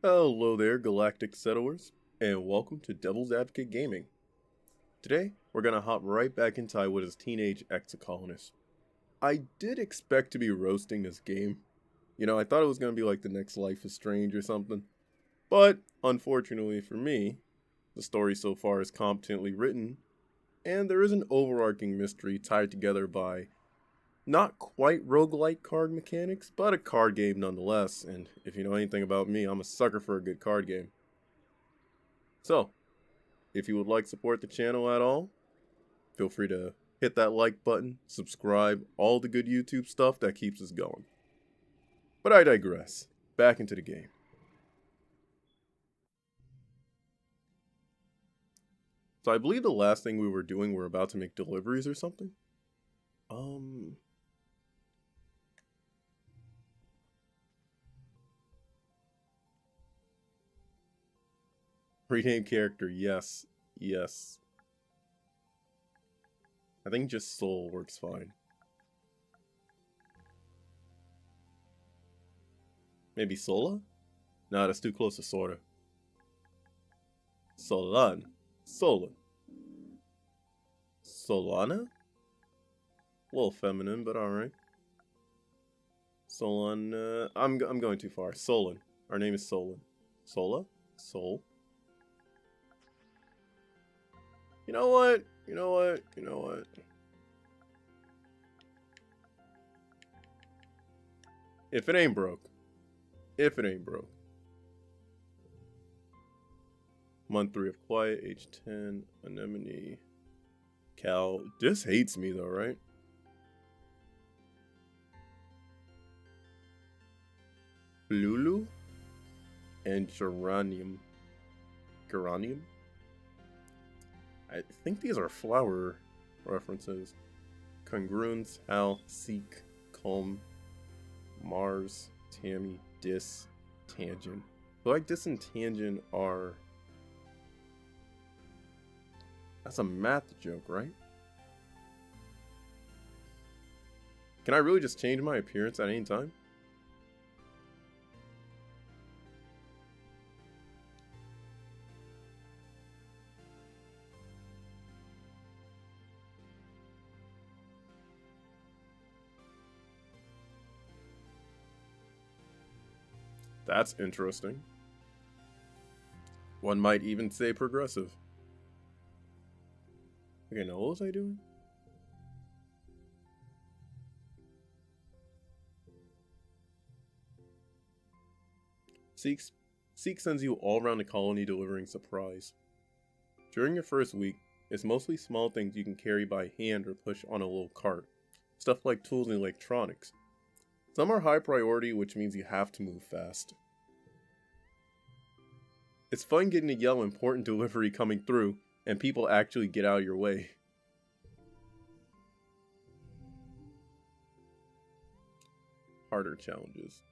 Hello there, Galactic Settlers, and welcome to Devil's Advocate Gaming. Today, we're gonna hop right back into what is Teenage Exocolonist. I did expect to be roasting this game. I thought it was gonna be like the next Life is Strange or something. But, unfortunately for me, the story so far is competently written, and there is an overarching mystery tied together by not quite roguelike card mechanics, but a card game nonetheless, and if you know anything about me, I'm a sucker for a good card game. So, if you would like to support the channel at all, feel free to hit that like button, subscribe, all the good YouTube stuff that keeps us going. But I digress. Back into the game. So I believe the last thing we were doing, we're about to make deliveries or something. Rename character, yes. Yes. I think just Soul works fine. Maybe Sola? Nah, that's too close to sorta. Solan. Solan. Solana? A little feminine, but alright. Solon, I'm going too far. Solon. Our name is Solon. Sola? Sol? You know what? You know what? You know what? If it ain't broke. If it ain't broke. Month 3 of Quiet, age 10, Anemone, Cal. This hates me though, right? Lulu and Geranium. Geranium? I think these are flower references. Congruence, Hal, Seek, Calm, Mars, Tammy, Dis, Tangent. But like Dis and Tangent are... That's a math joke, right? Can I really just change my appearance at any time? That's interesting. One might even say progressive. Okay, now what was I doing? Seek sends you all around the colony delivering supplies. During your first week, it's mostly small things you can carry by hand or push on a little cart. Stuff like tools and electronics. Some are high priority, which means you have to move fast. It's fun getting to yell important delivery coming through, and people actually get out of your way. Harder challenges.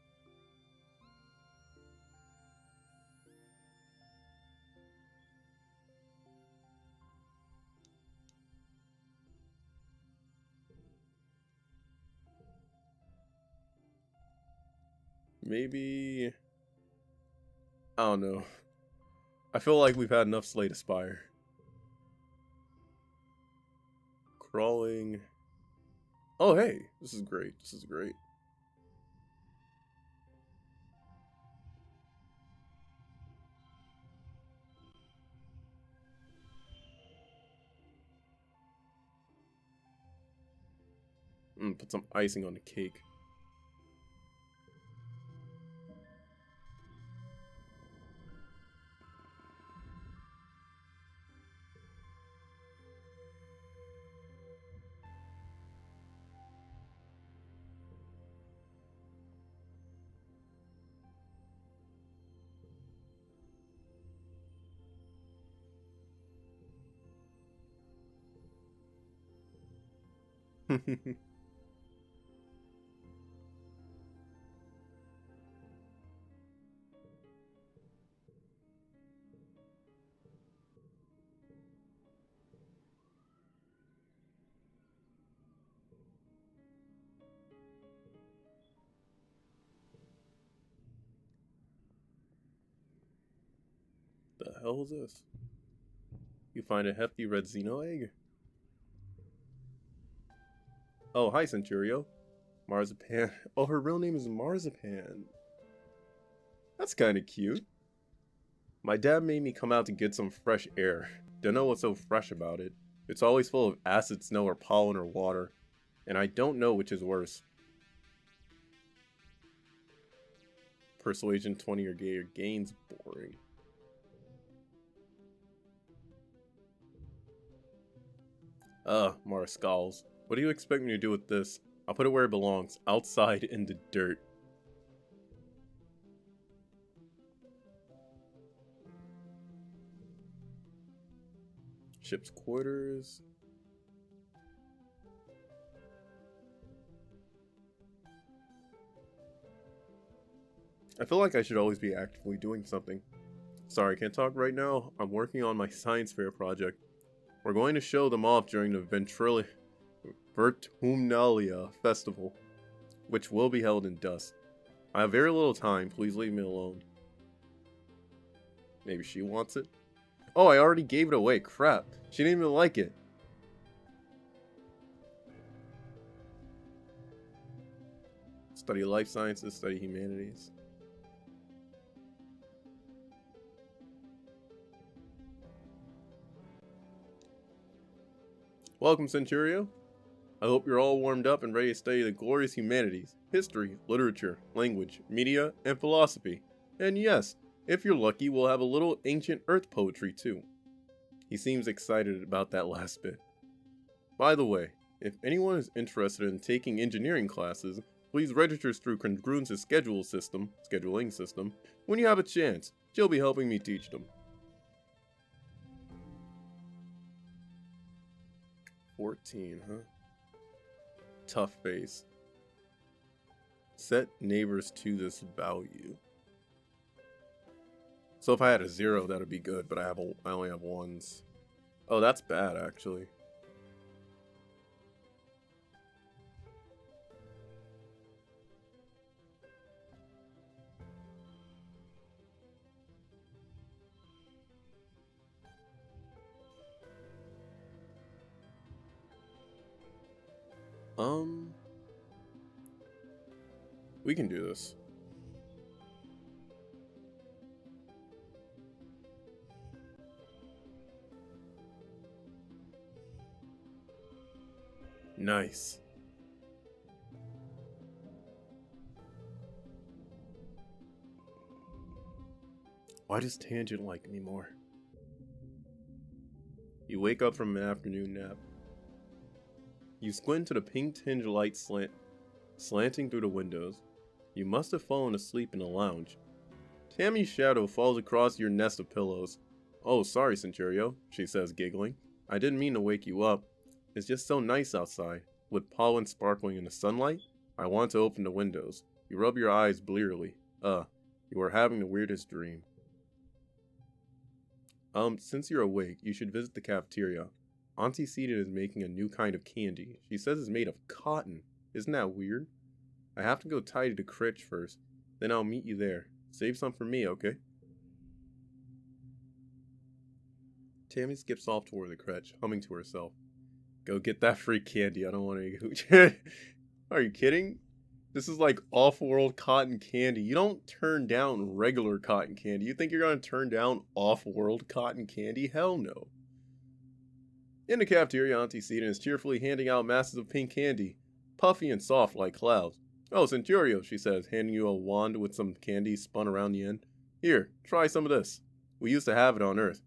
Maybe... I don't know. I feel like we've had enough Slay to Spire. Crawling. Oh, hey. This is great. This is great. Put some icing on the cake. The hell is this? You find a hefty red Xeno egg? Oh, hi, Centurio. Marzipan. Oh, her real name is Marzipan. That's kinda cute. My dad made me come out to get some fresh air. Don't know what's so fresh about it. It's always full of acid snow or pollen or water. And I don't know which is worse. Persuasion 20 or greater gains boring. Mariscals. What do you expect me to do with this? I'll put it where it belongs, outside in the dirt. Ship's quarters. I feel like I should always be actively doing something. Sorry, can't talk right now. I'm working on my science fair project. We're going to show them off during the Virtumnalia festival, which will be held in dusk. I have very little time. Please leave me alone. Maybe she wants it? Oh, I already gave it away. Crap. She didn't even like it. Study life sciences, study humanities. Welcome, Centurio. I hope you're all warmed up and ready to study the glorious humanities, history, literature, language, media, and philosophy. And yes, if you're lucky, we'll have a little ancient earth poetry too. He seems excited about that last bit. By the way, if anyone is interested in taking engineering classes, please register through Congruence's scheduling system, when you have a chance. She'll be helping me teach them. 14, huh? Tough face. Set neighbors to this value. So if I had a 0, that would be good, but I only have 1s. Oh, that's bad, actually. We can do this. Nice. Why does Tangent like me more? You wake up from an afternoon nap. You squint to the pink-tinged light slanting through the windows. You must have fallen asleep in the lounge. Tammy's shadow falls across your nest of pillows. Oh, sorry, Centurio, she says, giggling. I didn't mean to wake you up. It's just so nice outside, with pollen sparkling in the sunlight. I want to open the windows. You rub your eyes blearily. You are having the weirdest dream. Since you're awake, you should visit the cafeteria. Auntie Seated is making a new kind of candy. She says it's made of cotton. Isn't that weird? I have to go tidy the critch first. Then I'll meet you there. Save some for me, okay? Tammy skips off toward the crutch, humming to herself. Go get that free candy. I don't want any hooch. Are you kidding? This is like off-world cotton candy. You don't turn down regular cotton candy. You think you're going to turn down off-world cotton candy? Hell no. In the cafeteria, Auntie Seaton is cheerfully handing out masses of pink candy, puffy and soft like clouds. Oh, Centurio, she says, handing you a wand with some candy spun around the end. Here, try some of this. We used to have it on Earth.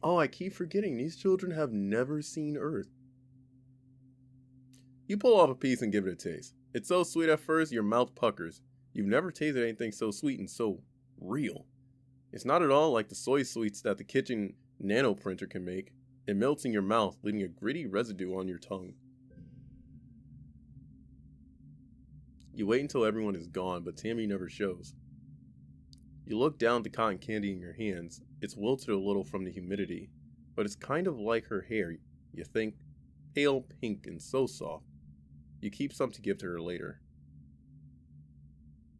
Oh, I keep forgetting, these children have never seen Earth. You pull off a piece and give it a taste. It's so sweet at first, your mouth puckers. You've never tasted anything so sweet and so real. It's not at all like the soy sweets that the kitchen nano printer can make. It melts in your mouth, leaving a gritty residue on your tongue. You wait until everyone is gone, but Tammy never shows. You look down at the cotton candy in your hands. It's wilted a little from the humidity, but it's kind of like her hair, you think. Pale pink and so soft. You keep some to give to her later.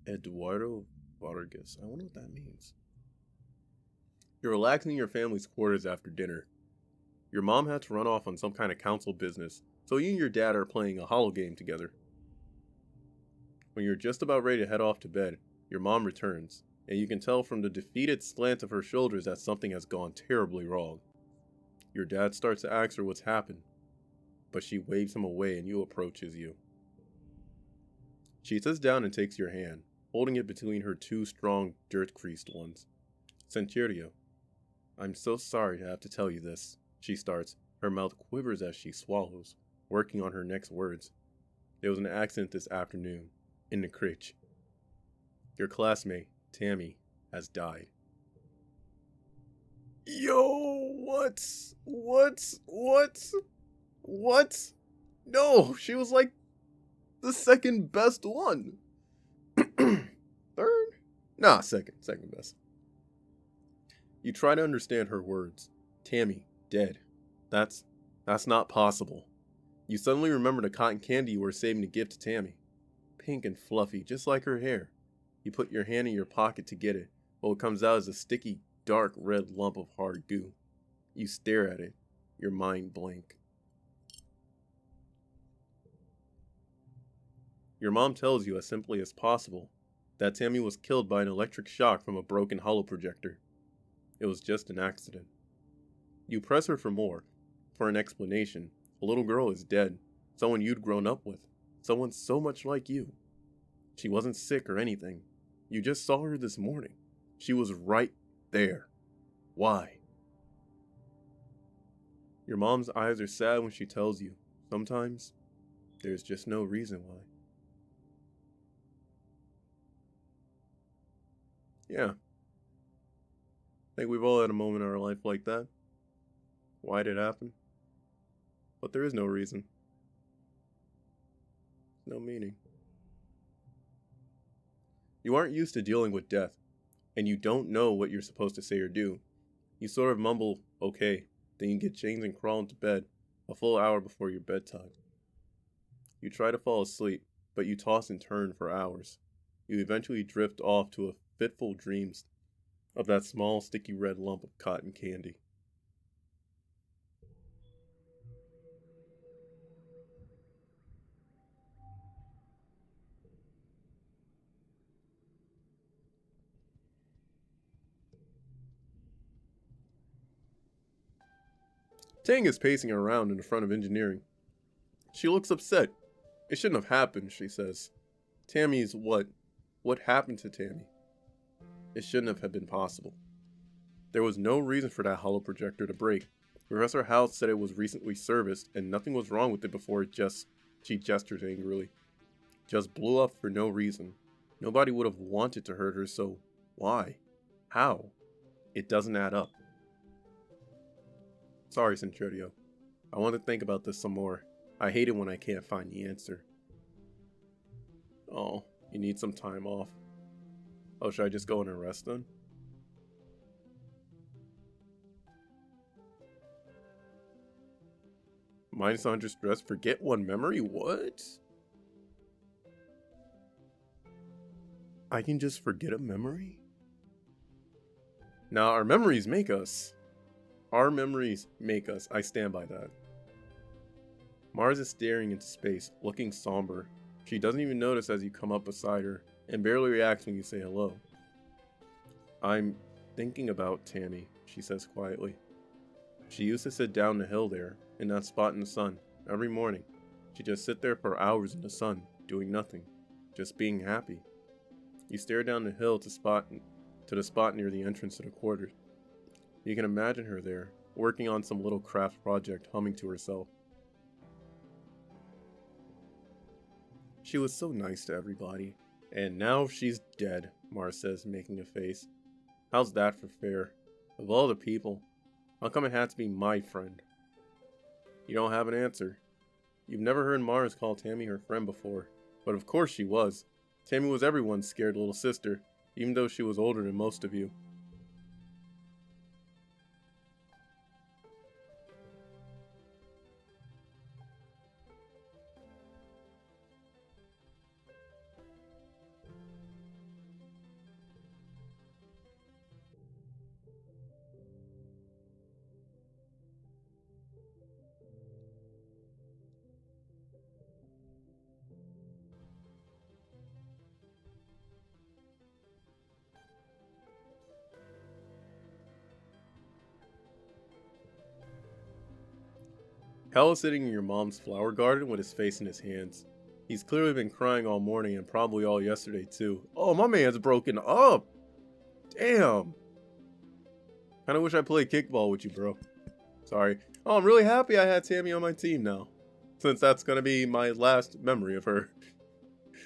Eduardo Vargas. I wonder what that means. You're relaxing in your family's quarters after dinner. Your mom had to run off on some kind of council business, so you and your dad are playing a holo game together. When you're just about ready to head off to bed, your mom returns, and you can tell from the defeated slant of her shoulders that something has gone terribly wrong. Your dad starts to ask her what's happened, but she waves him away and you approaches you. She sits down and takes your hand, holding it between her two strong, dirt-creased ones. Centurio, I'm so sorry to have to tell you this, she starts. Her mouth quivers as she swallows, working on her next words. There was an accident this afternoon, in the crèche. Your classmate, Tammy, has died. Yo, what? No, she was like the second best one. Third? Nah, second best. You try to understand her words. Tammy, dead. That's not possible. You suddenly remember the cotton candy you were saving to give to Tammy. Pink and fluffy, just like her hair. You put your hand in your pocket to get it, but what comes out is a sticky, dark red lump of hard goo. You stare at it, your mind blank. Your mom tells you as simply as possible that Tammy was killed by an electric shock from a broken holo projector. It was just an accident. You press her for more, for an explanation. A little girl is dead, someone you'd grown up with, someone so much like you. She wasn't sick or anything. You just saw her this morning. She was right there. Why? Your mom's eyes are sad when she tells you, sometimes there's just no reason why. Yeah. I think we've all had a moment in our life like that. Why did it happen? But there is no reason. No meaning. You aren't used to dealing with death, and you don't know what you're supposed to say or do. You sort of mumble, okay, then you get changed and crawl into bed a full hour before your bedtime. You try to fall asleep, but you toss and turn for hours. You eventually drift off to a fitful dreams of that small, sticky red lump of cotton candy. Tang is pacing around in the front of engineering. She looks upset. It shouldn't have happened, she says. Tammy's what? What happened to Tammy? It shouldn't have been possible. There was no reason for that holo projector to break. Professor House said it was recently serviced and nothing was wrong with it before she gestured angrily. Just blew up for no reason. Nobody would have wanted to hurt her, so why? How? It doesn't add up. Sorry, Centurio. I want to think about this some more. I hate it when I can't find the answer. Oh, you need some time off. Oh, should I just go and rest then? Minus 100 stress, forget one memory? What? I can just forget a memory? Now, our memories make us. Our memories make us. I stand by that. Mars is staring into space, looking somber. She doesn't even notice as you come up beside her, and barely reacts when you say hello. I'm thinking about Tammy, she says quietly. She used to sit down the hill there, in that spot in the sun, every morning. She'd just sit there for hours in the sun, doing nothing, just being happy. You stare down the hill to the spot near the entrance to the quarters. You can imagine her there, working on some little craft project, humming to herself. She was so nice to everybody. And now she's dead, Mars says, making a face. How's that for fair? Of all the people, how come it had to be my friend? You don't have an answer. You've never heard Mars call Tammy her friend before, but of course she was. Tammy was everyone's scared little sister, even though she was older than most of you. Cal is sitting in your mom's flower garden with his face in his hands. He's clearly been crying all morning and probably all yesterday too. Oh, my man's broken up! Damn! Kinda wish I played kickball with you, bro. Sorry. Oh, I'm really happy I had Tammy on my team now. Since that's gonna be my last memory of her.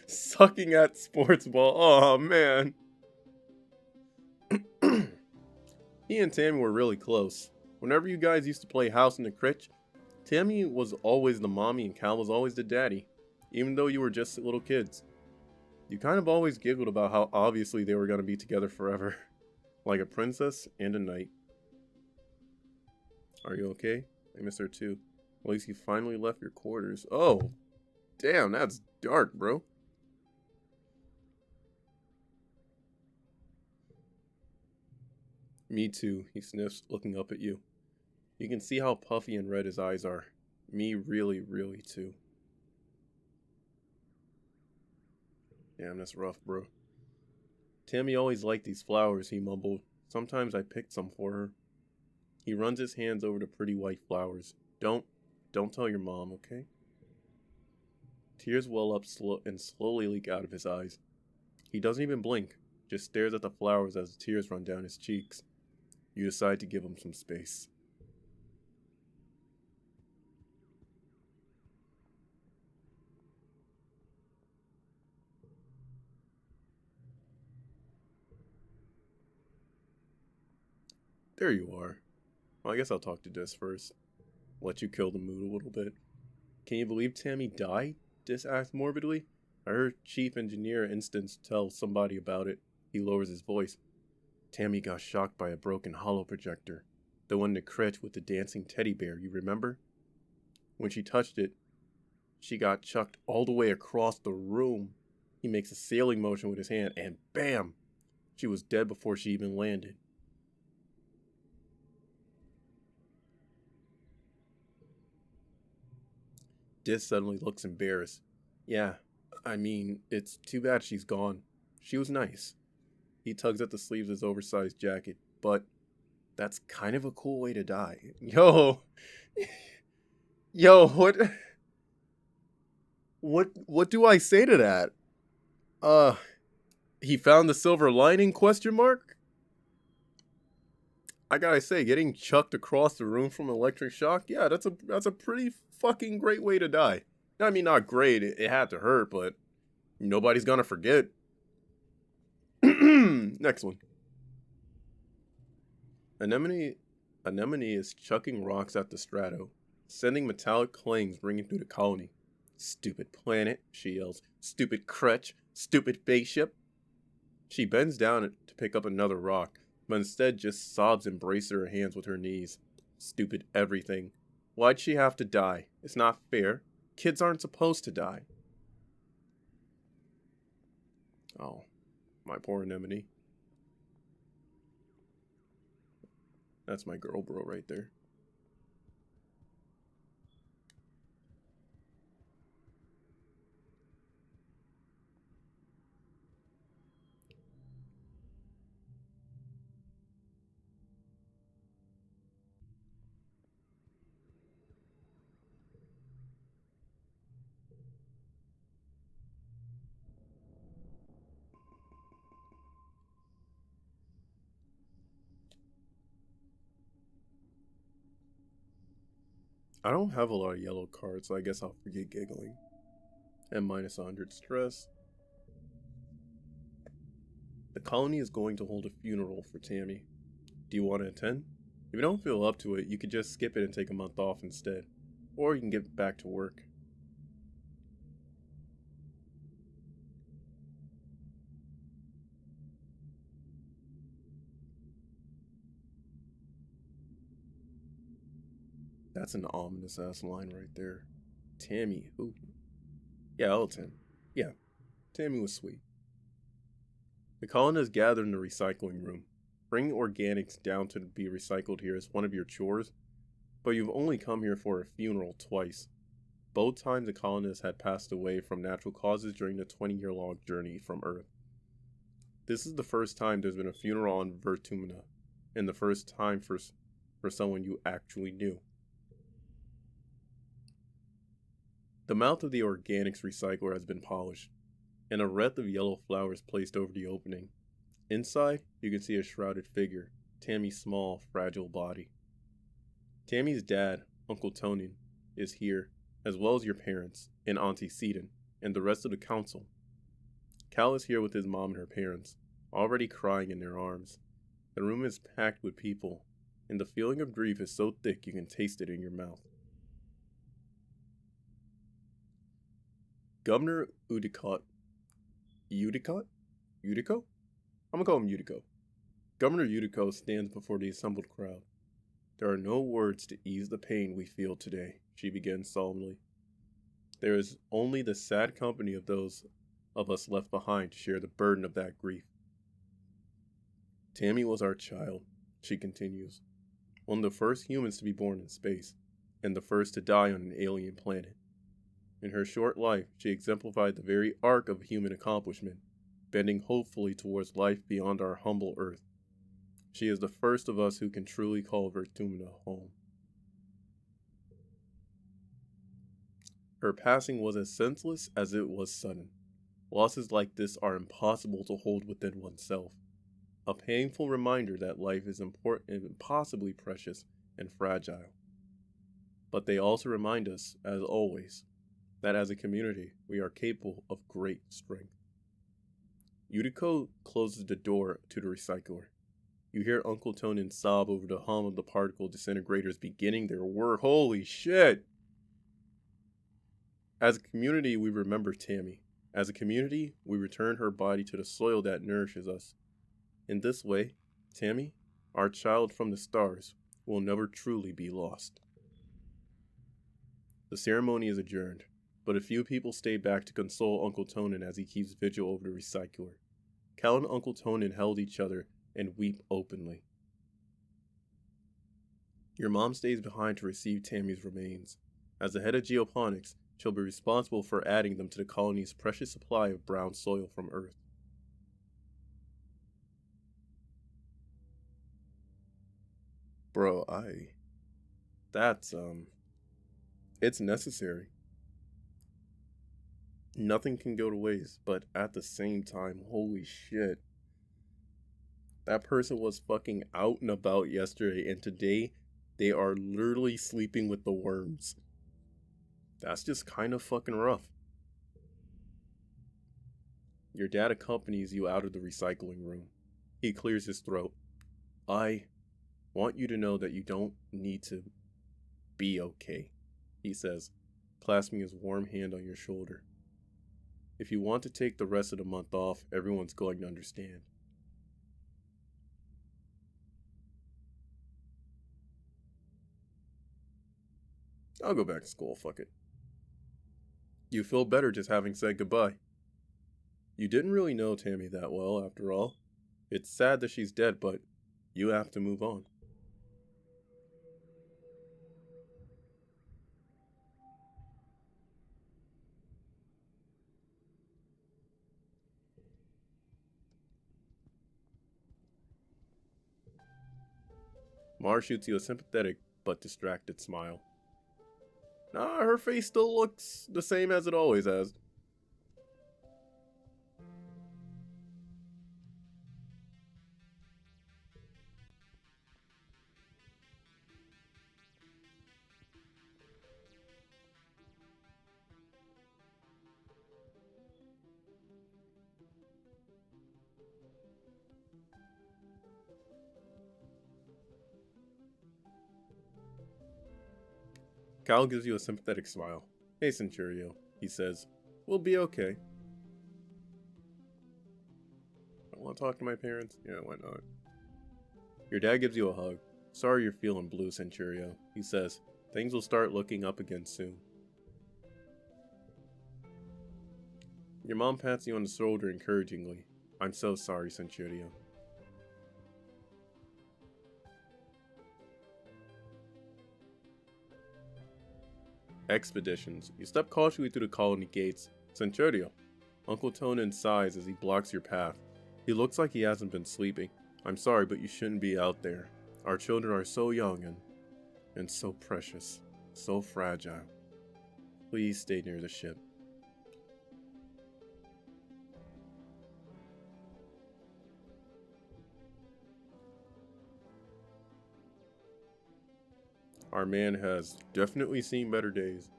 Sucking at sports ball. Oh, man. He and Tammy were really close. Whenever you guys used to play house in the critch, Tammy was always the mommy and Cal was always the daddy, even though you were just little kids. You kind of always giggled about how obviously they were going to be together forever, like a princess and a knight. Are you okay? I miss her too. At least you finally left your quarters. Oh, damn, that's dark, bro. Me too, he sniffs, looking up at you. You can see how puffy and red his eyes are. Me really, really too. Damn, that's rough, bro. Tammy always liked these flowers, he mumbled. Sometimes I picked some for her. He runs his hands over the pretty white flowers. Don't tell your mom, okay? Tears well up and slowly leak out of his eyes. He doesn't even blink, just stares at the flowers as the tears run down his cheeks. You decide to give him some space. There you are. Well, I guess I'll talk to Dis first. Let you kill the mood a little bit. Can you believe Tammy died? Dis asked morbidly. I heard Chief Engineer Instance tell somebody about it. He lowers his voice. Tammy got shocked by a broken hollow projector. The one in the crèche with the dancing teddy bear, you remember? When she touched it, she got chucked all the way across the room. He makes a sailing motion with his hand, and bam! She was dead before she even landed. Dis suddenly looks embarrassed. Yeah, I mean, it's too bad she's gone. She was nice. He tugs at the sleeves of his oversized jacket, but that's kind of a cool way to die. Yo, yo, what do I say to that? He found the silver lining? Question mark. I gotta say, getting chucked across the room from an electric shock, yeah, that's a pretty fucking great way to die. I mean, not great. It had to hurt, but nobody's gonna forget. Next one. Anemone is chucking rocks at the strato, sending metallic clangs ringing through the colony. Stupid planet, she yells. Stupid crutch. Stupid spaceship. She bends down to pick up another rock, but instead just sobs and braces her hands with her knees. Stupid everything. Why'd she have to die? It's not fair. Kids aren't supposed to die. Oh, my poor anemone. That's my girl bro right there. I don't have a lot of yellow cards, so I guess I'll forget giggling. And minus 100 stress. The colony is going to hold a funeral for Tammy. Do you want to attend? If you don't feel up to it, you could just skip it and take a month off instead. Or you can get back to work. That's an ominous ass line right there. Tammy, ooh. Yeah, I'll attend. Yeah, Tammy was sweet. The colonists gather in the recycling room. Bringing organics down to be recycled here is one of your chores, but you've only come here for a funeral twice. Both times the colonists had passed away from natural causes during the 20-year-long journey from Earth. This is the first time there's been a funeral on Vertumina, and the first time for someone you actually knew. The mouth of the organics recycler has been polished, and a wreath of yellow flowers placed over the opening. Inside, you can see a shrouded figure, Tammy's small, fragile body. Tammy's dad, Uncle Tonin, is here, as well as your parents, and Auntie Seaton, and the rest of the council. Cal is here with his mom and her parents, already crying in their arms. The room is packed with people, and the feeling of grief is so thick you can taste it in your mouth. Governor Udicott. Udico? I'm gonna call him Udico. Governor Udico stands before the assembled crowd. There are no words to ease the pain we feel today, she begins solemnly. There is only the sad company of those of us left behind to share the burden of that grief. Tammy was our child, she continues, one of the first humans to be born in space, and the first to die on an alien planet. In her short life, she exemplified the very arc of human accomplishment, bending hopefully towards life beyond our humble Earth. She is the first of us who can truly call Vertumina home. Her passing was as senseless as it was sudden. Losses like this are impossible to hold within oneself. A painful reminder that life is important and impossibly precious and fragile. But they also remind us, as always, that as a community, we are capable of great strength. Udico closes the door to the recycler. You hear Uncle Tonin sob over the hum of the particle disintegrators beginning their work. Holy shit! As a community, we remember Tammy. As a community, we return her body to the soil that nourishes us. In this way, Tammy, our child from the stars, will never truly be lost. The ceremony is adjourned, but a few people stay back to console Uncle Tonin as he keeps vigil over the recycler. Cal and Uncle Tonin held each other and weep openly. Your mom stays behind to receive Tammy's remains. As the head of geoponics, she'll be responsible for adding them to the colony's precious supply of brown soil from Earth. Bro, it's necessary. Nothing can go to waste, but at the same time, holy shit. That person was fucking out and about yesterday, and today they are literally sleeping with the worms. That's just kind of fucking rough. Your dad accompanies you out of the recycling room. He clears his throat. I want you to know that you don't need to be okay, he says, clasping his warm hand on your shoulder. If you want to take the rest of the month off, everyone's going to understand. I'll go back to school, fuck it. You feel better just having said goodbye. You didn't really know Tammy that well, after all. It's sad that she's dead, but you have to move on. Mar shoots you a sympathetic but distracted smile. Nah, her face still looks the same as it always has. Cal gives you a sympathetic smile. Hey, Centurio, he says. We'll be okay. I want to talk to my parents? Yeah, why not? Your dad gives you a hug. Sorry you're feeling blue, Centurio, he says. Things will start looking up again soon. Your mom pats you on the shoulder encouragingly. I'm so sorry, Centurio. Expeditions. You step cautiously through the colony gates. Centurio. Uncle Tonin sighs as he blocks your path. He looks like he hasn't been sleeping. I'm sorry, but you shouldn't be out there. Our children are so young and so precious, so fragile. Please stay near the ship. Our man has definitely seen better days.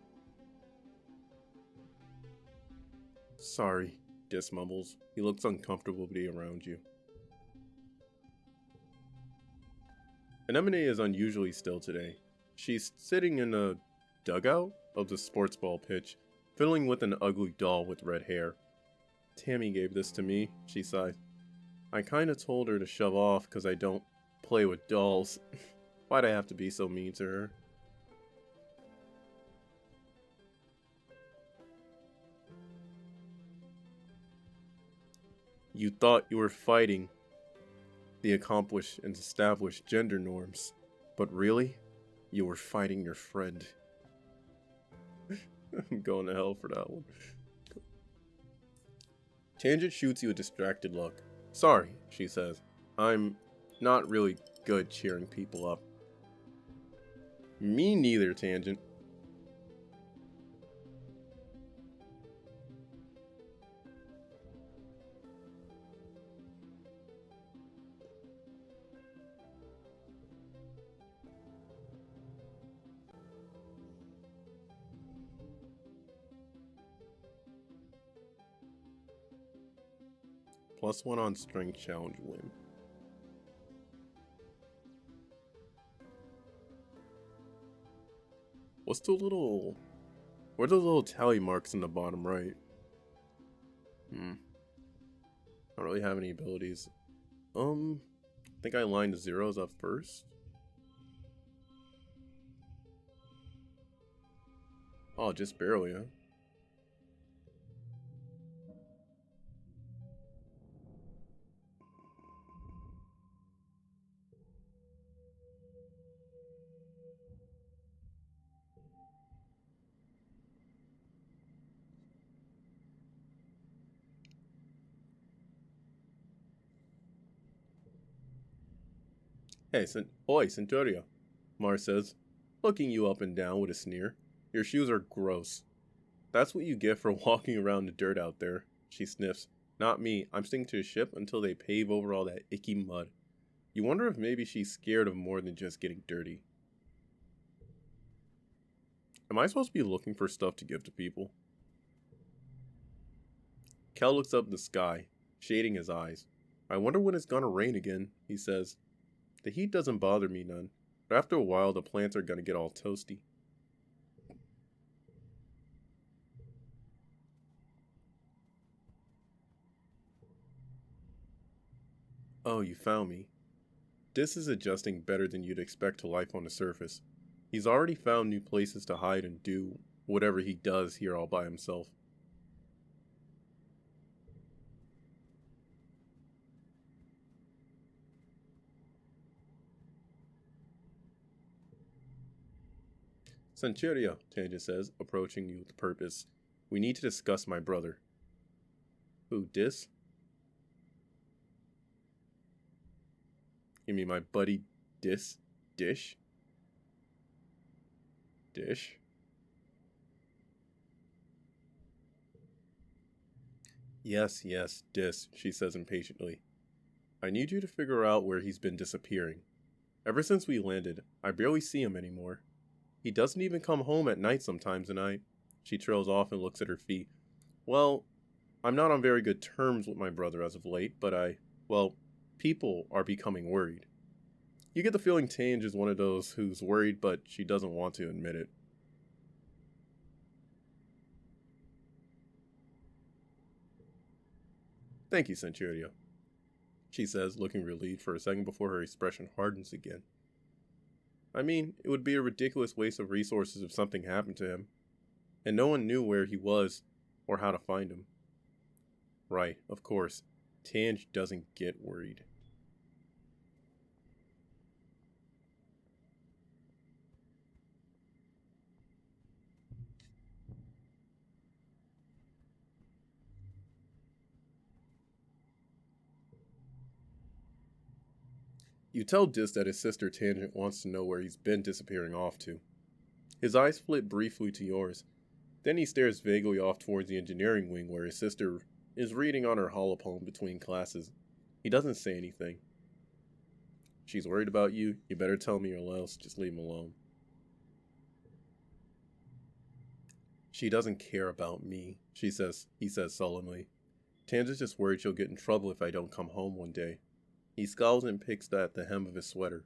Sorry, Dis mumbles. He looks uncomfortable being around you. Anemone is unusually still today. She's sitting in a dugout of the sports ball pitch, fiddling with an ugly doll with red hair. Tammy gave this to me, she sighed. I kinda told her to shove off because I don't play with dolls. Why'd I have to be so mean to her? You thought you were fighting the accomplished and established gender norms, but really, you were fighting your friend. I'm going to hell for that one. Tangent shoots you a distracted look. Sorry, she says. I'm not really good cheering people up. Me neither, Tangent. +1 on strength challenge win. What's the little... Where are those little tally marks in the bottom right? I don't really have any abilities. I think I lined the zeros up first. Oh, just barely, huh? Hey, Oi, Centuria, Mars says, looking you up and down with a sneer. Your shoes are gross. That's what you get for walking around the dirt out there, she sniffs. Not me, I'm sticking to the ship until they pave over all that icky mud. You wonder if maybe she's scared of more than just getting dirty. Am I supposed to be looking for stuff to give to people? Kel looks up at the sky, shading his eyes. I wonder when it's gonna rain again, he says. The heat doesn't bother me none, but after a while the plants are gonna get all toasty. Oh, you found me. Dis is adjusting better than you'd expect to life on the surface. He's already found new places to hide and do whatever he does here all by himself. Centuria, Tangent says, approaching you with purpose. We need to discuss my brother. Who, Dis? You mean my buddy Dis? Dish? Dish? Yes, Dis, she says impatiently. I need you to figure out where he's been disappearing. Ever since we landed, I barely see him anymore. He doesn't even come home at night sometimes, and She trails off and looks at her feet. Well, I'm not on very good terms with my brother as of late, but people are becoming worried. You get the feeling Tange is one of those who's worried, but she doesn't want to admit it. Thank you, Centuria, she says, looking relieved for a second before her expression hardens again. I mean, it would be a ridiculous waste of resources if something happened to him, and no one knew where he was or how to find him. Right, of course, Tange doesn't get worried. You tell Dis that his sister Tangent wants to know where he's been disappearing off to. His eyes flit briefly to yours, Then he stares vaguely off towards the engineering wing where his sister is reading on her holophone between classes. He doesn't say anything. She's worried about you. You better tell me or else just leave him alone. She doesn't care about me, he says sullenly. Tanja's just worried she'll get in trouble if I don't come home one day. He scowls and picks at the hem of his sweater.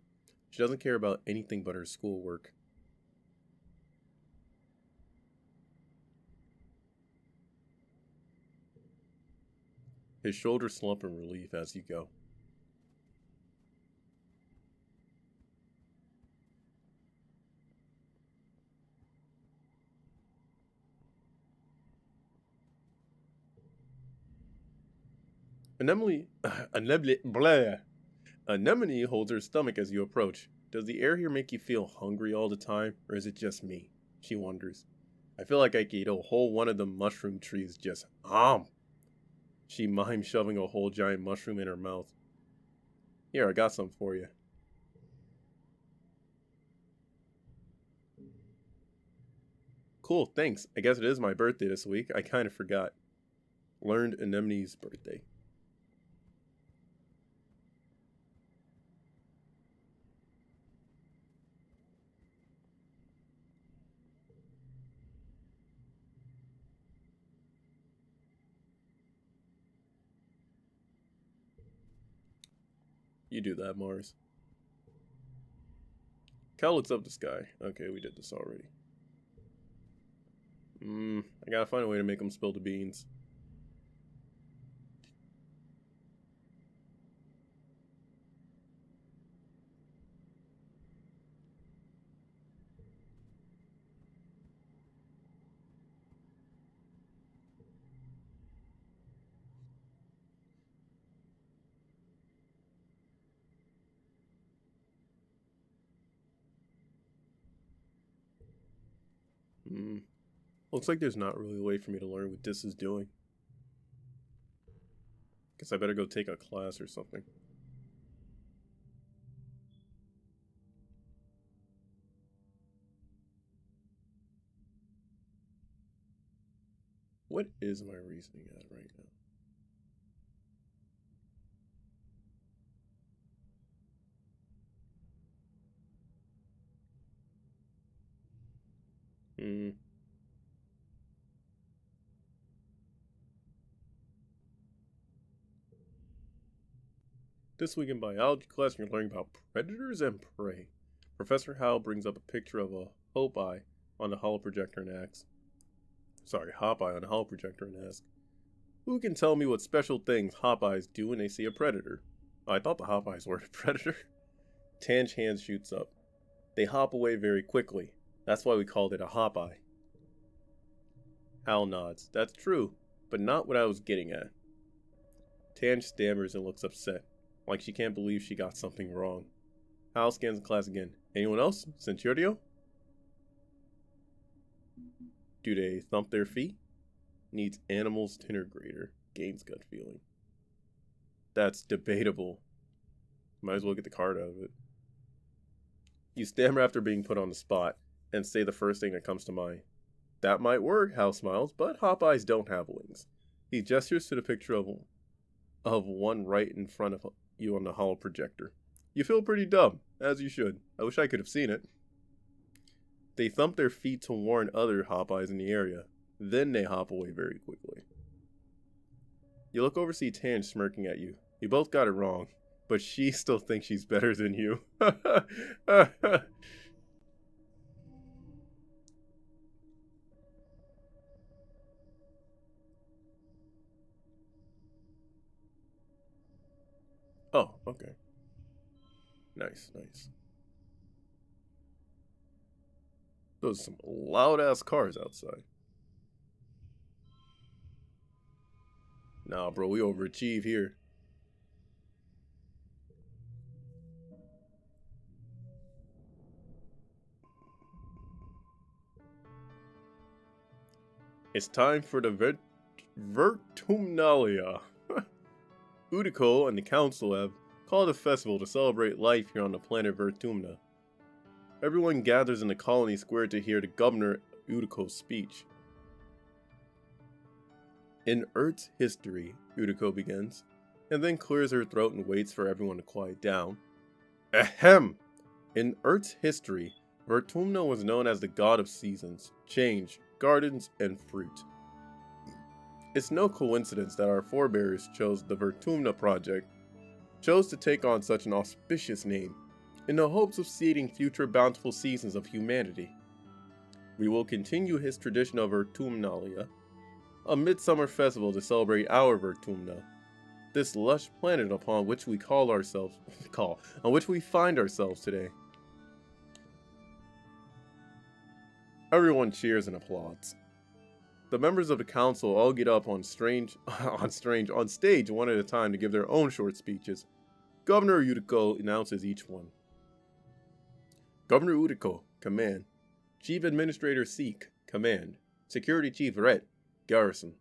She doesn't care about anything but her schoolwork. His shoulders slump in relief as you go. Anemone holds her stomach as you approach. Does the air here make you feel hungry all the time, or is it just me? She wonders. I feel like I could eat a whole one of the mushroom trees just She mimes shoving a whole giant mushroom in her mouth. Here, I got some for you. Cool, thanks. I guess it is my birthday this week. I kind of forgot. Learned Anemone's birthday. You do that, Mars. Cal looks up the sky. Okay, we did this already. I gotta find a way to make him spill the beans. Looks like there's not really a way for me to learn what this is doing. Guess I better go take a class or something. What is my reasoning at right now? This week in biology class, we're learning about predators and prey. Professor Howe brings up a picture of a Hopeye on the holo projector and asks, Hopeye on the holo projector and asks, who can tell me what special things Hopeyes do when they see a predator? Oh, I thought the Hopeyes were a predator. Tan's hand shoots up. They hop away very quickly. That's why we called it a Hopeye. Hal nods. That's true, but not what I was getting at. Tan stammers and looks upset, like she can't believe she got something wrong. Hal scans the class again. Anyone else? Centurio? Do they thump their feet? Needs animals tintergrader. Gains gut feeling. That's debatable. Might as well get the card out of it. You stammer after being put on the spot, and say the first thing that comes to mind. That might work, Hal smiles, but Hopeyes don't have wings. He gestures to the picture of one right in front of you on the holo projector. You feel pretty dumb, as you should. I wish I could have seen it. They thump their feet to warn other Hopeyes in the area. Then they hop away very quickly. You look over to see Tan smirking at you. You both got it wrong, but she still thinks she's better than you. Oh, okay. Nice. Those are some loud-ass cars outside. Nah, bro, we overachieve here. It's time for the Vertumnalia. Udico and the council have called a festival to celebrate life here on the planet Vertumna. Everyone gathers in the colony square to hear the governor Udico's speech. In Earth's history, Udiko begins, and then clears her throat and waits for everyone to quiet down. Ahem! In Earth's history, Vertumna was known as the god of seasons, change, gardens, and fruit. It's no coincidence that our forebears chose the Vertumna Project, chose to take on such an auspicious name, in the hopes of seeding future bountiful seasons of humanity. We will continue his tradition of Vertumnalia, a midsummer festival to celebrate our Vertumna, this lush planet upon which we on which we find ourselves today. Everyone cheers and applauds. The members of the council all get up on stage one at a time to give their own short speeches. Governor Udiko announces each one. Governor Udiko, command. Chief Administrator Seek, command. Security Chief Ret, garrison.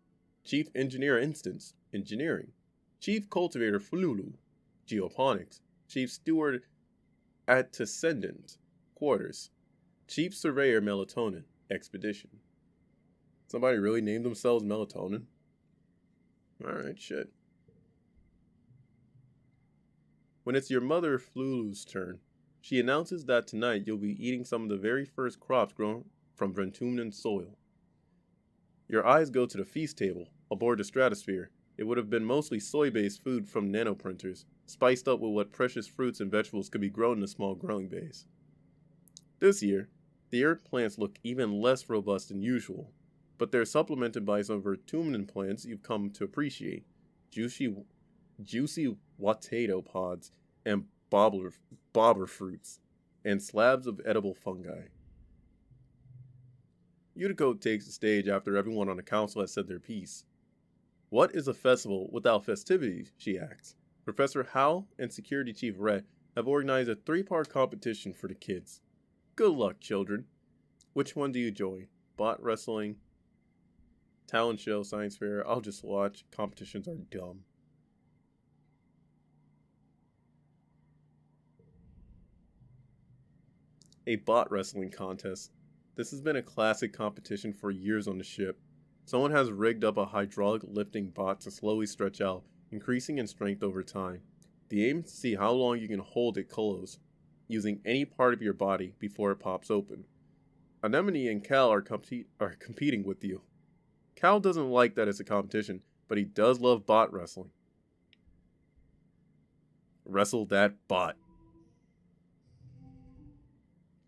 Chief Engineer Instance, engineering. Chief Cultivator Flulu, geoponics. Chief Steward Antecedent, quarters. Chief Surveyor Melatonin, expedition. Somebody really named themselves Melatonin? Alright, shit. When it's your mother Flulu's turn, she announces that tonight you'll be eating some of the very first crops grown from Ventumnan soil. Your eyes go to the feast table, aboard the stratosphere. It would have been mostly soy-based food from nanoprinters, spiced up with what precious fruits and vegetables could be grown in a small growing base. This year, the earth plants look even less robust than usual, but they're supplemented by some Vertumnan plants you've come to appreciate, juicy potato pods and bobber fruits, and slabs of edible fungi. Udiko takes the stage after everyone on the council has said their piece. What is a festival without festivities, she asks. Professor Howe and Security Chief Rhett have organized a 3-part competition for the kids. Good luck, children. Which one do you join? Bot wrestling? Talent show, science fair? I'll just watch. Competitions are dumb. A bot wrestling contest. This has been a classic competition for years on the ship. Someone has rigged up a hydraulic lifting bot to slowly stretch out, increasing in strength over time. The aim is to see how long you can hold it closed, using any part of your body before it pops open. Anemone and Cal are competing with you. Cal doesn't like that it's a competition, but he does love bot wrestling. Wrestle that bot.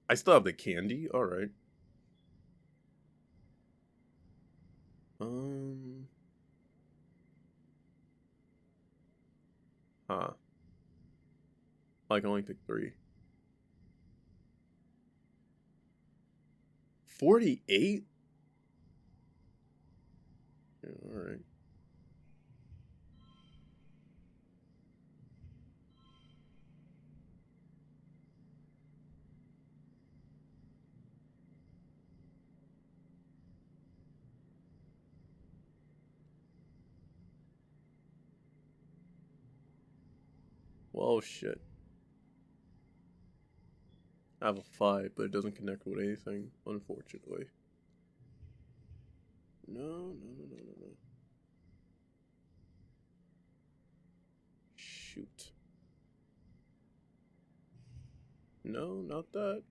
I still have the candy? Alright. Huh. I can only pick 3. 48? Yeah, alright. Well, shit. I have a 5, but it doesn't connect with anything, unfortunately. No. Shoot. No, not that.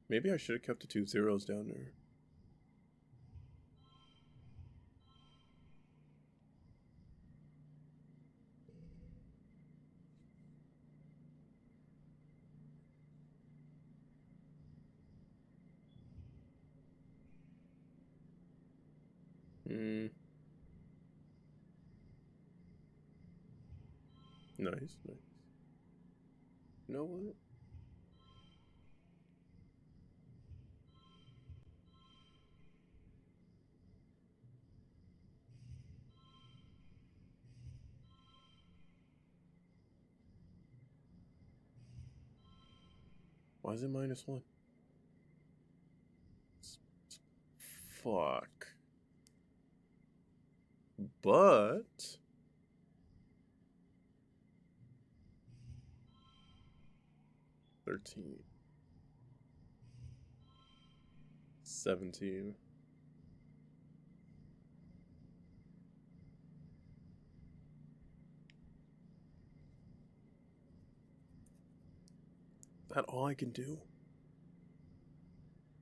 Maybe I should have kept the 2 zeros down there. Nice. You know what? Why is it -1? Fuck. But 13. 17. Is that all I can do?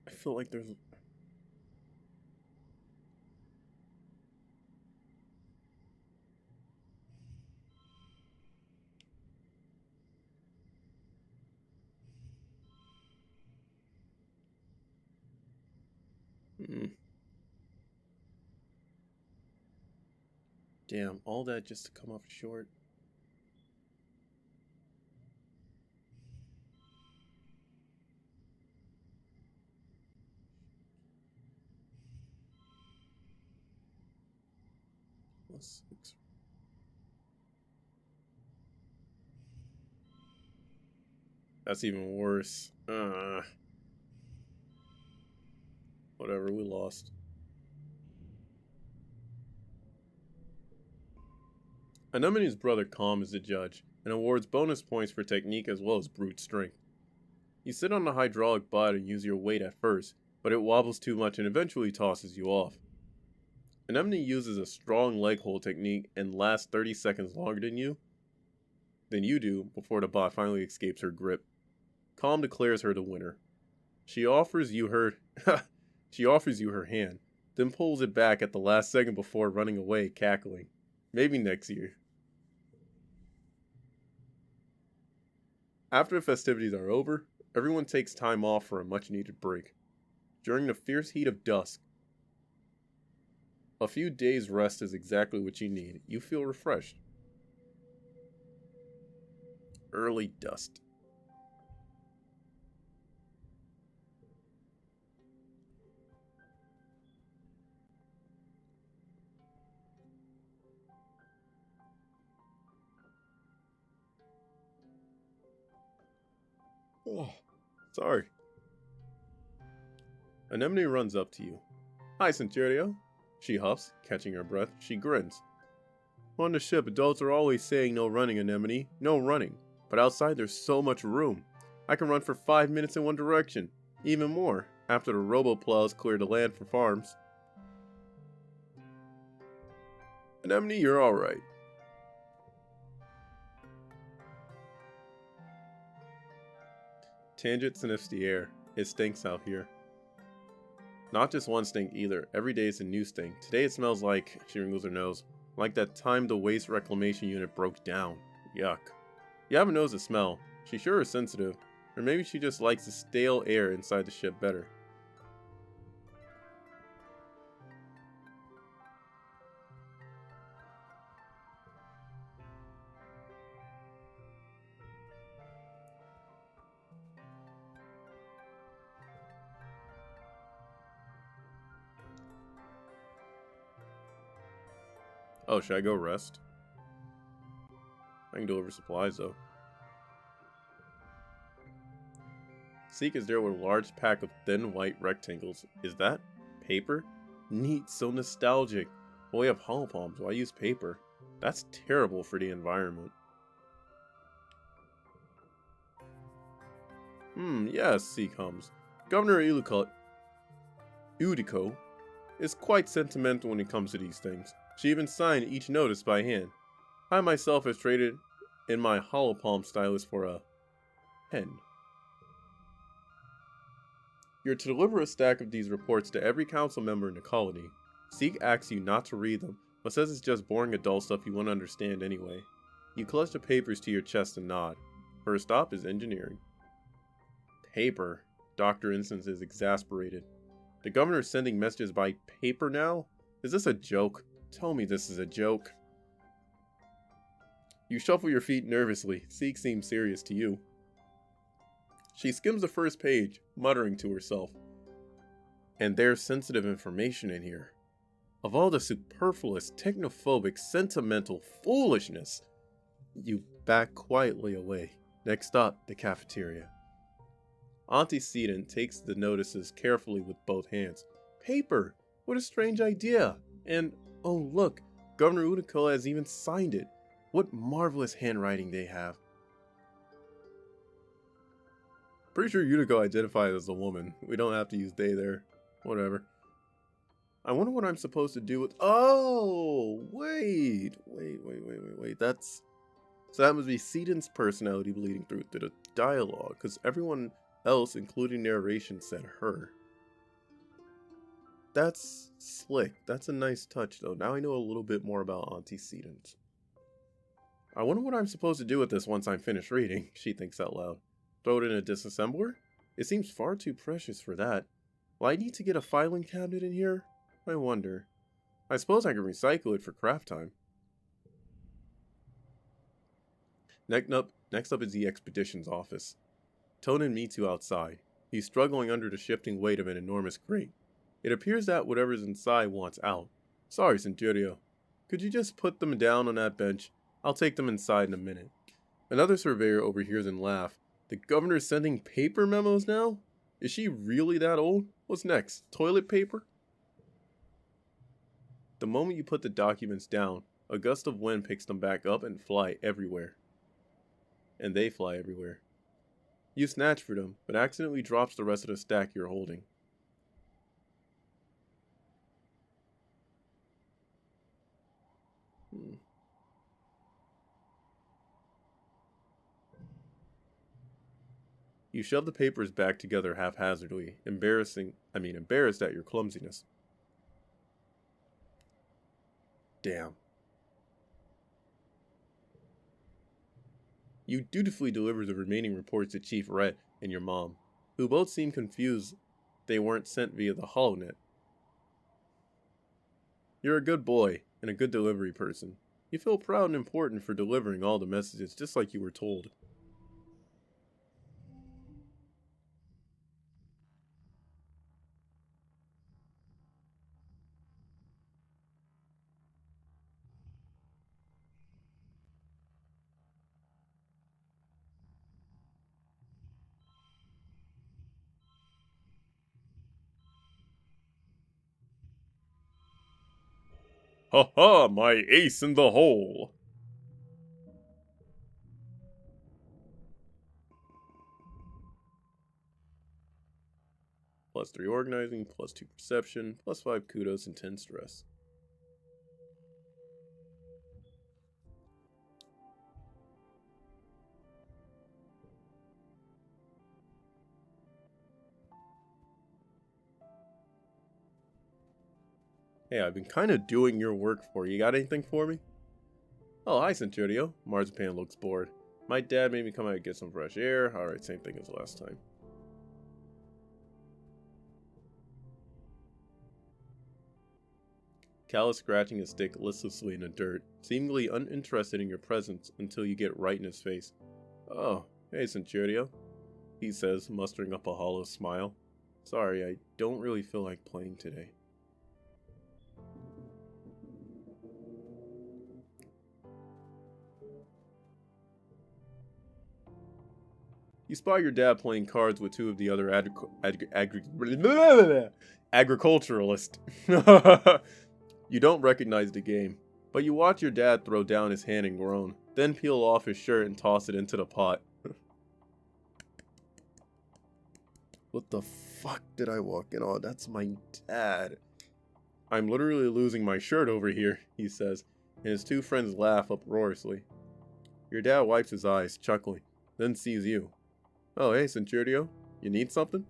I feel like there's... Damn, all that just to come up short. Plus 6. That's even worse. Whatever, we lost. Anemone's brother Calm is the judge, and awards bonus points for technique as well as brute strength. You sit on the hydraulic bot and use your weight at first, but it wobbles too much and eventually tosses you off. Anemone uses a strong leg hold technique and lasts 30 seconds longer than you do before the bot finally escapes her grip. Calm declares her the winner. She offers you her hand, then pulls it back at the last second before running away, cackling. Maybe next year. After the festivities are over, everyone takes time off for a much-needed break. During the fierce heat of dusk, a few days' rest is exactly what you need. You feel refreshed. Early dust. Oh, sorry. Anemone runs up to you. Hi, Centurio. She huffs, catching her breath. She grins. On the ship, adults are always saying no running, Anemone. No running. But outside there's so much room. I can run for 5 minutes in one direction. Even more, after the robo-plows clear the land for farms. Anemone, you're alright. Tangent sniffs the air. It stinks out here. Not just one stink either. Every day is a new stink. Today it smells like, she wrinkles her nose, like that time the waste reclamation unit broke down. Yuck. Yava knows the smell. She sure is sensitive. Or maybe she just likes the stale air inside the ship better. Oh, should I go rest? I can deliver supplies though. Seek is there with a large pack of thin white rectangles. Is that paper? Neat, so nostalgic. Well, we have hollow palms. Why use paper? That's terrible for the environment. Yes, Seek hums. Governor Udico is quite sentimental when it comes to these things. She even signed each notice by hand. I myself have traded in my hollow palm stylus for a pen. You're to deliver a stack of these reports to every council member in the colony. Seek asks you not to read them, but says it's just boring adult stuff you won't understand anyway. You clutch the papers to your chest and nod. First stop is engineering. Paper. Dr. Instance is exasperated. The governor is sending messages by paper now? Is this a joke? Tell me this is a joke. You shuffle your feet nervously. Seek seems serious to you. She skims the first page, muttering to herself. And there's sensitive information in here. Of all the superfluous, technophobic, sentimental foolishness. You back quietly away. Next stop, the cafeteria. Auntie Seaton takes the notices carefully with both hands. Paper! What a strange idea! And, oh look, Governor Udico has even signed it. What marvelous handwriting they have. Pretty sure Yutiko identified as a woman. We don't have to use they there. Whatever. I wonder what I'm supposed to do with... Oh! Wait. That's... So that must be Seaton's personality bleeding through to the dialogue, because everyone else, including narration, said her. That's slick. That's a nice touch, though. Now I know a little bit more about Auntie Seaton's. I wonder what I'm supposed to do with this once I'm finished reading, she thinks out loud. Throw it in a disassembler? It seems far too precious for that. Will I need to get a filing cabinet in here? I wonder. I suppose I can recycle it for craft time. Next up is the expedition's office. Tonin meets you outside. He's struggling under the shifting weight of an enormous crate. It appears that whatever's inside wants out. Sorry, Centurio. Could you just put them down on that bench? I'll take them inside in a minute. Another surveyor overhears and laughs. The governor's sending paper memos now? Is she really that old? What's next? Toilet paper? The moment you put the documents down, a gust of wind picks them back up and fly everywhere. And they fly everywhere. You snatch for them, but accidentally drops the rest of the stack you're holding. You shove the papers back together haphazardly, embarrassed at your clumsiness. Damn. You dutifully deliver the remaining reports to Chief Rhett and your mom, who both seem confused they weren't sent via the HoloNet. You're a good boy and a good delivery person. You feel proud and important for delivering all the messages just like you were told. Ha ha, my ace in the hole! +3 organizing, +2 perception, +5 kudos, and 10 stress. Hey, I've been kind of doing your work for you. Got anything for me? Oh, hi, Centurio. Marzipan looks bored. My dad made me come out and get some fresh air. Alright, same thing as last time. Cal is scratching his stick listlessly in the dirt, seemingly uninterested in your presence until you get right in his face. Oh, hey, Centurio, he says, mustering up a hollow smile. Sorry, I don't really feel like playing today. You spot your dad playing cards with two of the other agriculturalists. You don't recognize the game, but you watch your dad throw down his hand and groan, then peel off his shirt and toss it into the pot. What the fuck did I walk in on? That's my dad. I'm literally losing my shirt over here, he says, and his two friends laugh uproariously. Your dad wipes his eyes, chuckling, then sees you. Oh, hey, Centurio. You need something?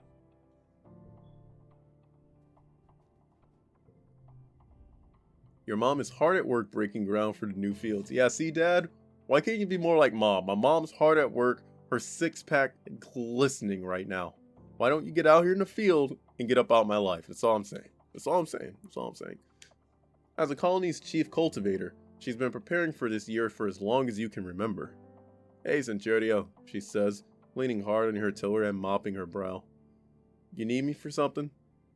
Your mom is hard at work breaking ground for the new fields. Yeah, see, Dad? Why can't you be more like Mom? My mom's hard at work, her six-pack glistening right now. Why don't you get out here in the field and get up out my life? That's all I'm saying. That's all I'm saying. That's all I'm saying. As a colony's chief cultivator, she's been preparing for this year for as long as you can remember. Hey, Centurio, she says, leaning hard on her tiller and mopping her brow. You need me for something?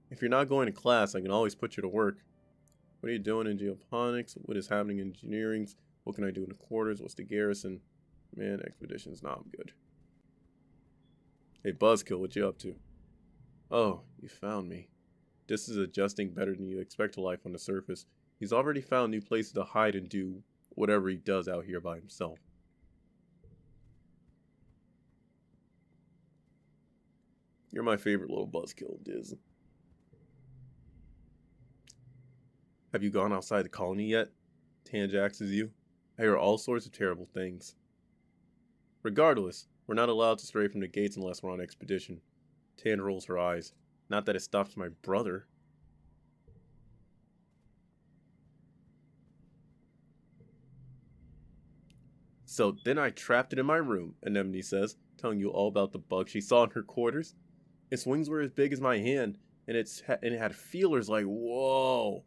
If you're not going to class, I can always put you to work. What are you doing in geoponics? What is happening in engineering? What can I do in the quarters? What's the garrison? Man, expedition's not good. Hey, Buzzkill, what you up to? Oh, you found me. This is adjusting better than you expect to life on the surface. He's already found new places to hide and do whatever he does out here by himself. You're my favorite little buzzkill, Diz. Have you gone outside the colony yet? Tange axes you. I hear all sorts of terrible things. Regardless, we're not allowed to stray from the gates unless we're on expedition. Tan rolls her eyes. Not that it stops my brother. So then I trapped it in my room, Anemone says, telling you all about the bug she saw in her quarters. Its wings were as big as my hand, and it had feelers like, whoa.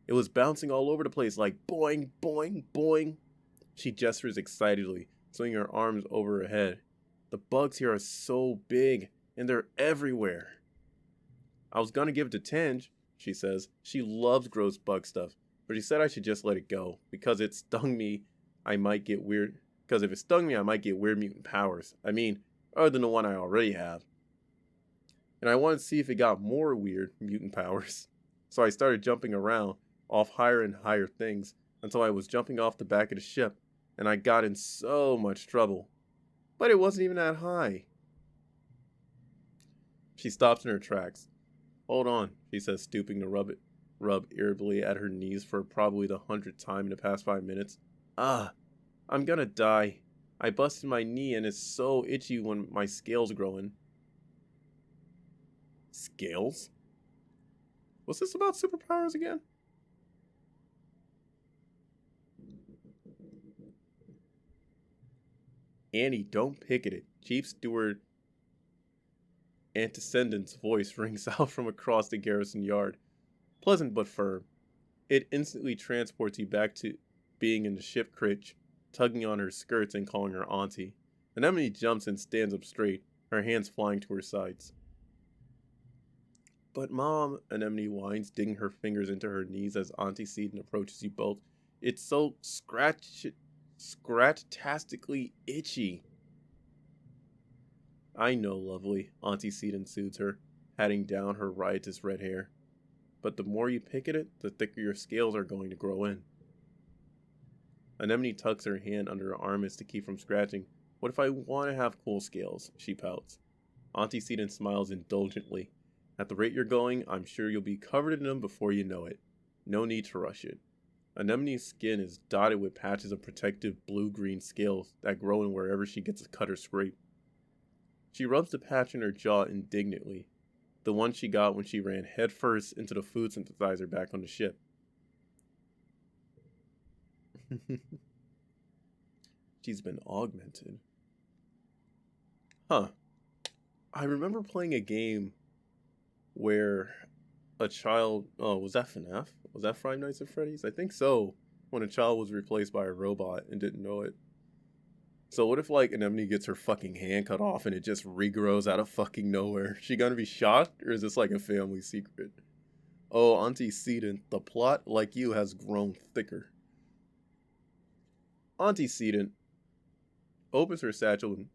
It was bouncing all over the place like boing, boing, boing. She gestures excitedly, swinging her arms over her head. The bugs here are so big, and they're everywhere. I was gonna give it to Tinge, she says. She loves gross bug stuff, but she said I should just let it go, because it stung me, I might get weird. Because if it stung me, I might get weird mutant powers. I mean, other than the one I already have. And I wanted to see if it got more weird mutant powers. So I started jumping around, off higher and higher things, until I was jumping off the back of the ship, and I got in so much trouble. But it wasn't even that high. She stops in her tracks. Hold on, she says, stooping to rub irritably at her knees for probably the 100th time in the past 5 minutes. Ah, I'm gonna die. I busted my knee and it's so itchy when my scales grow in. Scales? Was this about superpowers again? Annie, don't pick at it. Chief Steward Antecedent's voice rings out from across the garrison yard. Pleasant but firm. It instantly transports you back to being in the ship critch, tugging on her skirts and calling her auntie. Anemone jumps and stands up straight, her hands flying to her sides. But Mom, Anemone whines, digging her fingers into her knees as Auntie Seaton approaches you both. It's so scratch-tastically itchy. I know, lovely, Auntie Seaton soothes her, patting down her riotous red hair. But the more you pick at it, the thicker your scales are going to grow in. Anemone tucks her hand under her armpits to keep from scratching. What if I want to have cool scales? She pouts. Auntie Seaton smiles indulgently. At the rate you're going, I'm sure you'll be covered in them before you know it. No need to rush it. Anemone's skin is dotted with patches of protective blue-green scales that grow in wherever she gets a cut or scrape. She rubs the patch in her jaw indignantly, the one she got when she ran headfirst into the food synthesizer back on the ship. She's been augmented. Huh. I remember playing a game where a child... Oh, was that FNAF? Was that Five Nights at Freddy's? I think so. When a child was replaced by a robot and didn't know it. So what if, like, Anemone gets her fucking hand cut off and it just regrows out of fucking nowhere? She gonna be shocked, or is this like a family secret? Oh, Auntie Seaton, the plot, like you, has grown thicker. Auntie Seaton opens her satchel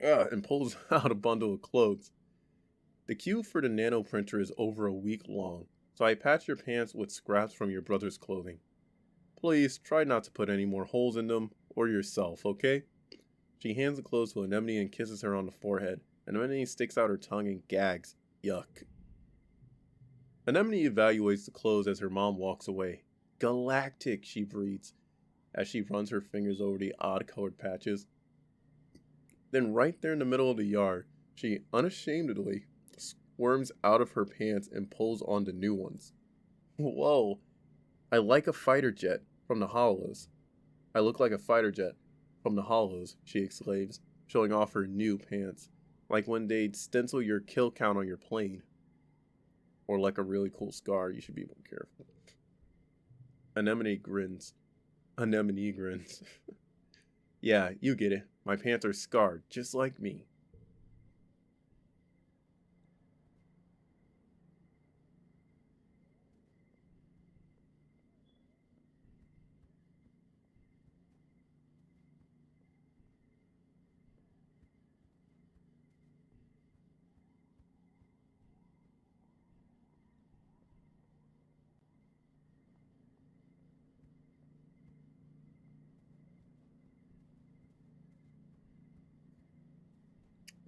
and pulls out a bundle of clothes. The queue for the nanoprinter is over a week long, so I patch your pants with scraps from your brother's clothing. Please, try not to put any more holes in them, or yourself, okay? She hands the clothes to Anemone and kisses her on the forehead. Anemone sticks out her tongue and gags. Yuck. Anemone evaluates the clothes as her mom walks away. Galactic, she breathes, as she runs her fingers over the odd-colored patches. Then right there in the middle of the yard, she unashamedly squirms out of her pants and pulls on the new ones. Whoa. I like a fighter jet from the Hollows. I look like a fighter jet from the Hollows, she exclaims, showing off her new pants, like when they'd stencil your kill count on your plane. Or like a really cool scar, you should be more careful. Anemone grins. Yeah, you get it. My pants are scarred, just like me.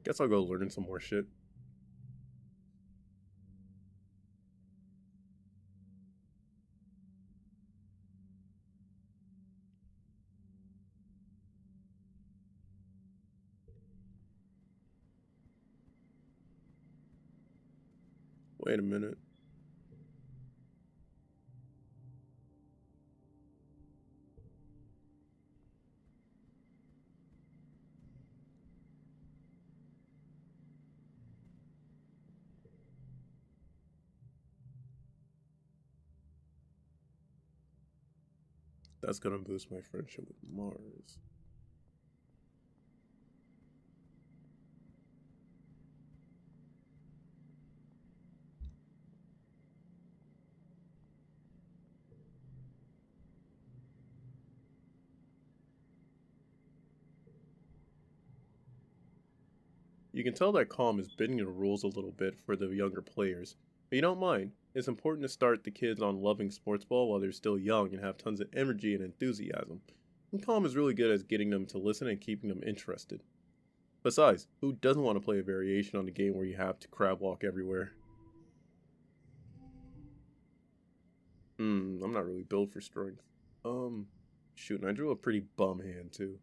Guess I'll go learn some more shit. Wait a minute. That's gonna boost my friendship with Mars. You can tell that Calm is bending the rules a little bit for the younger players, but you don't mind. It's important to start the kids on loving sports ball while they're still young and have tons of energy and enthusiasm. And Calm is really good at getting them to listen and keeping them interested. Besides, who doesn't want to play a variation on the game where you have to crab walk everywhere? I'm not really built for strength. Shoot, and I drew a pretty bum hand too.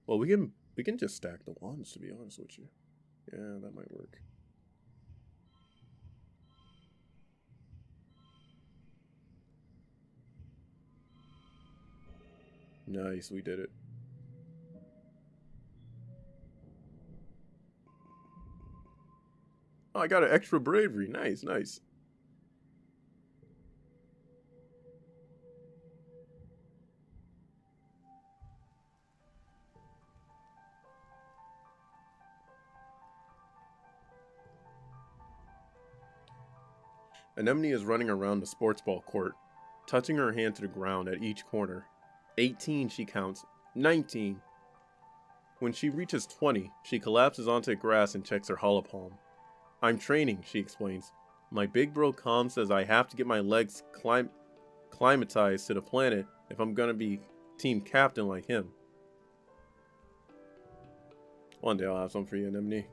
Well, we can just stack the ones, to be honest with you. Yeah, that might work. Nice, we did it. Oh, I got an extra bravery. Nice, nice. Anemone is running around the sports ball court, touching her hand to the ground at each corner. 18, she counts. 19. When she reaches 20, she collapses onto the grass and checks her hollow palm. I'm training, she explains. My big bro Calm says I have to get my legs climatized to the planet if I'm gonna be team captain like him. One day I'll have some for you, Anemone.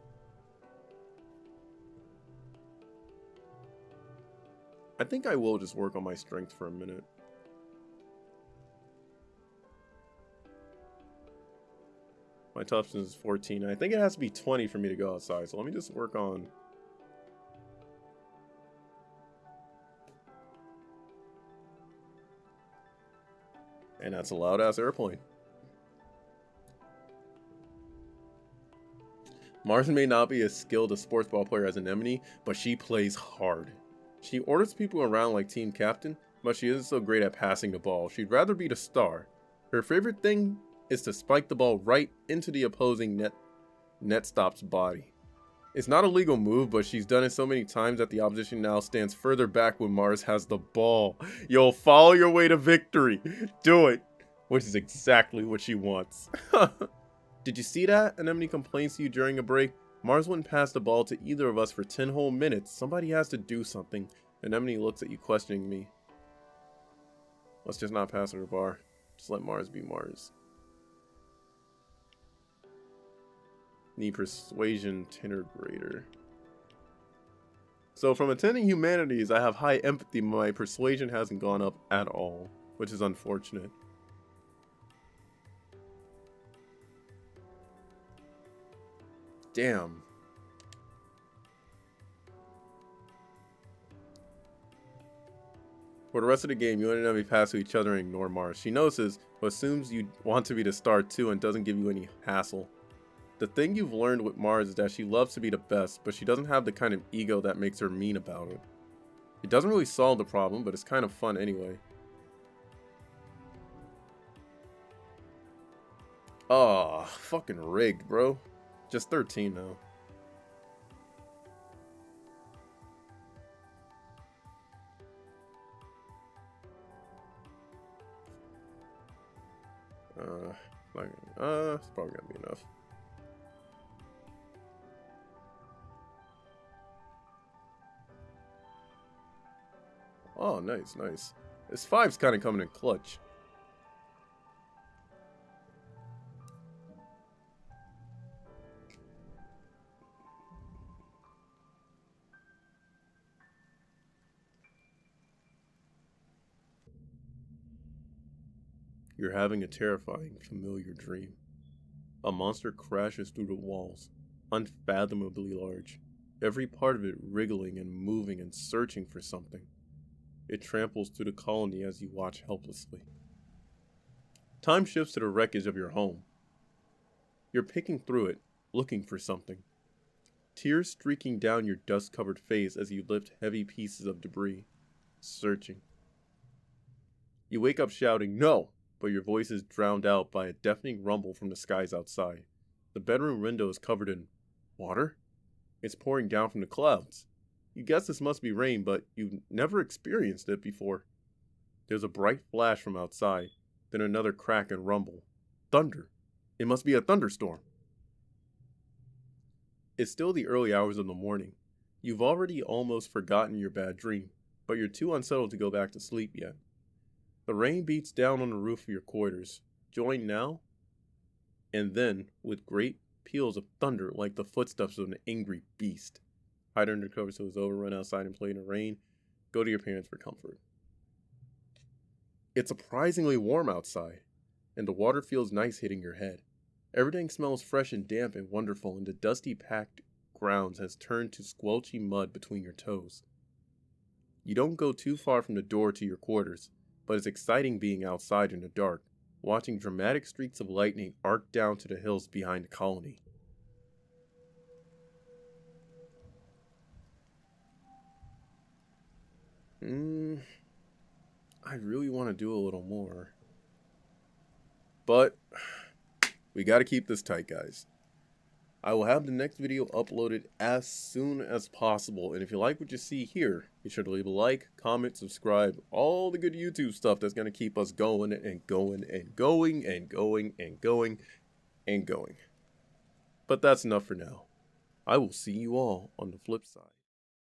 I think I will just work on my strength for a minute. My toughness is 14. I think it has to be 20 for me to go outside. So let me just work on... And that's a loud-ass airplane. Mars may not be as skilled a sports ball player as Anemone, but she plays hard. She orders people around like team captain, but she isn't so great at passing the ball. She'd rather be the star. Her favorite thing is to spike the ball right into the opposing net stop's body. It's not a legal move, but she's done it so many times that the opposition now stands further back when Mars has the ball. Yo, follow your way to victory. Do it. Which is exactly what she wants. Did you see that? Anemone complains to you during a break. Mars wouldn't pass the ball to either of us for 10 whole minutes. Somebody has to do something. Anemone looks at you questioning me. Let's just not pass her the bar. Just let Mars be Mars. Need persuasion integrator. So from attending humanities, I have high empathy, but my persuasion hasn't gone up at all, which is unfortunate. Damn. For the rest of the game, you and Enemy pass to each other and ignore Mars. She notices, but assumes you want to be the star too and doesn't give you any hassle. The thing you've learned with Mars is that she loves to be the best, but she doesn't have the kind of ego that makes her mean about it. It doesn't really solve the problem, but it's kind of fun anyway. Oh, fucking rigged, bro. Just 13 now. It's probably gonna be enough. Oh, nice, nice. This 5's kind of coming in clutch. You're having a terrifying, familiar dream. A monster crashes through the walls, unfathomably large. every part of it wriggling and moving and searching for something. It tramples through the colony as you watch helplessly. Time shifts to the wreckage of your home. You're picking through it, looking for something. Tears streaking down your dust-covered face as you lift heavy pieces of debris, searching. You wake up shouting, "No!" but your voice is drowned out by a deafening rumble from the skies outside. The bedroom window is covered in water? It's pouring down from the clouds. You guess this must be rain, but you've never experienced it before. There's a bright flash from outside, then another crack and rumble. Thunder. It must be a thunderstorm. It's still the early hours of the morning. You've already almost forgotten your bad dream, but you're too unsettled to go back to sleep yet. The rain beats down on the roof of your quarters. Join now, and then, with great peals of thunder like the footsteps of an angry beast. Hide under cover till it's over, run outside and play in the rain. Go to your parents for comfort. It's surprisingly warm outside, and the water feels nice hitting your head. Everything smells fresh and damp and wonderful, and the dusty packed grounds has turned to squelchy mud between your toes. You don't go too far from the door to your quarters, but it's exciting being outside in the dark, watching dramatic streaks of lightning arc down to the hills behind the colony. I really want to do a little more. But we got to keep this tight, guys. I will have the next video uploaded as soon as possible. And if you like what you see here, be sure to leave a like, comment, subscribe, all the good YouTube stuff that's going to keep us going and going and going and going and going and going. But that's enough for now. I will see you all on the flip side.